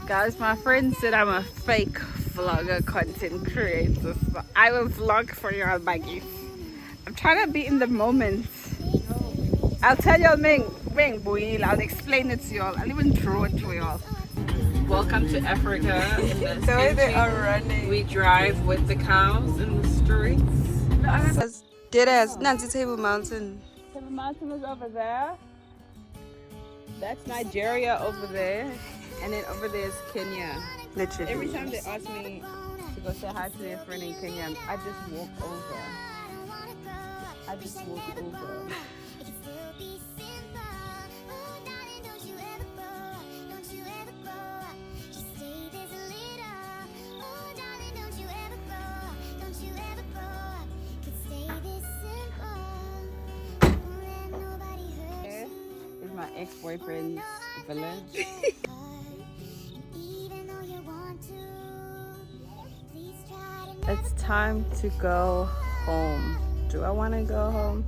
Guys, my friend said I'm a fake vlogger content creator. So I will vlog for y'all, baggies. I'm trying to be in the moment. I'll tell y'all, I'll explain it to y'all. I'll even draw it to y'all. Welcome to Africa. In this The way they are country. running. We drive with the cows in the streets. Dead ass Nancy Table Mountain. The mountain is over there. That's Nigeria over there. And then over there is Kenya. Literally. Every time they ask me to go say hi to their friend in Kenya, I just walk over. Here is my ex-boyfriend's village. It's time to go home. Do I want to go home?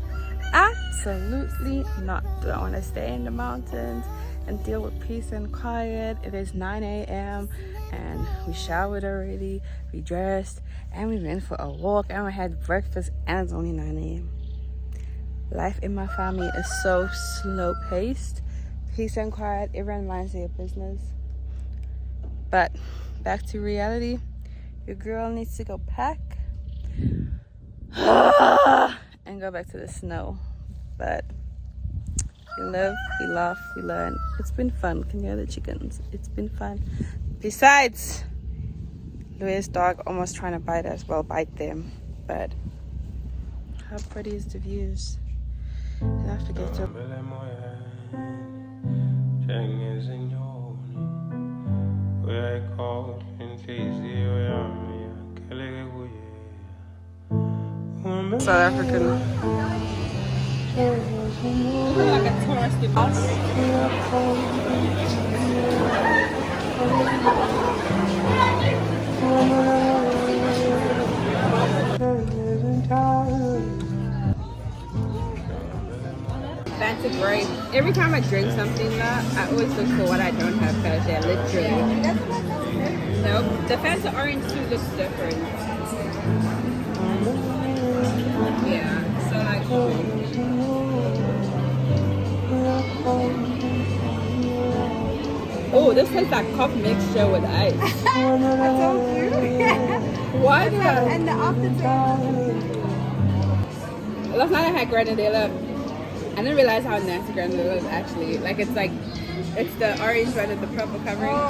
Absolutely not. Do I want to stay in the mountains and deal with peace and quiet? It is 9 a.m. and we showered already, we dressed, and we went for a walk, and we had breakfast, and it's only 9 a.m. Life in my family is so slow paced. Peace and quiet, everyone minds their business. But back to reality. Your girl needs to go pack and go back to the snow. But we live, we laugh, we learn. It's been fun. Can you hear the chickens? It's been fun. Besides, Louis' dog almost trying to bite us. Well, bite them. But how pretty is the views? And I forget to... South African. Like a touristy bus. Fancy grape. Every time I drink something I always look for what I don't have because they're literally. Nope. The fancy orange too looks different. Yeah, so like oh, this tastes like coffee mixture with ice. I told you. What? And the aftertaste. Last night I had granadilla. I didn't realize how nasty granadilla is actually. Like it's the orange one with the purple covering.